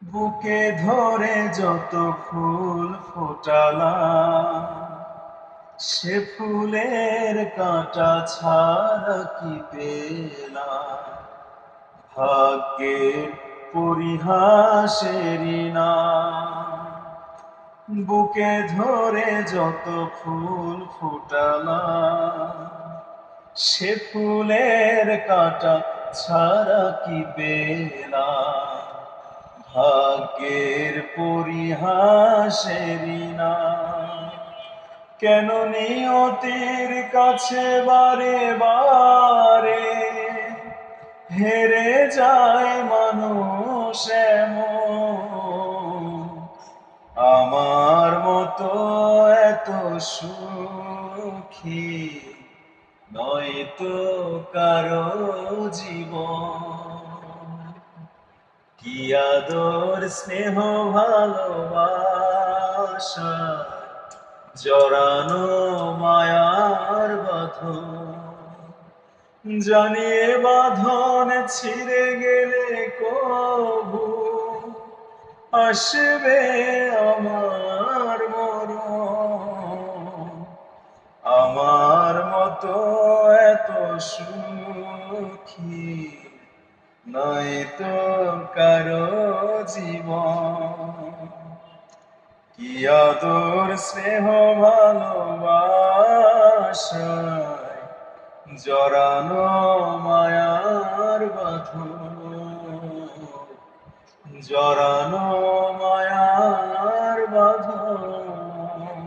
বুকে ধরে যত ফুল ফোটালাম, সে ফুলের কাঁটা ছাড়া কি পেলাম? ভাগ্যের পরিহাসেরই নাম। বুকে ধরে যত ফুল ফোটালাম, সে ফুলের কাঁটা ছাড়া কি পেলাম? ভাগ্যের পরিহাসেরই নাম। কেন নিয়তির কাছে বারে বারে হেরে যায় মানুষ এমন? আমার মতো এত সুখী নয় তো কারো জীবন। কি আদর স্নেহ ভালোবাসা, জড়ানো মায়ার বাঁধন। জানিয়ে বাঁধন ছিঁড়ে গেলে কবু আসবে আমার মরণ। আমার মতো এত সুখী নয় তো কারো জীবন। কি আদর স্নেহ ভালোবাসায় জড়ানো মায়ার বাঁধন, জড়ানো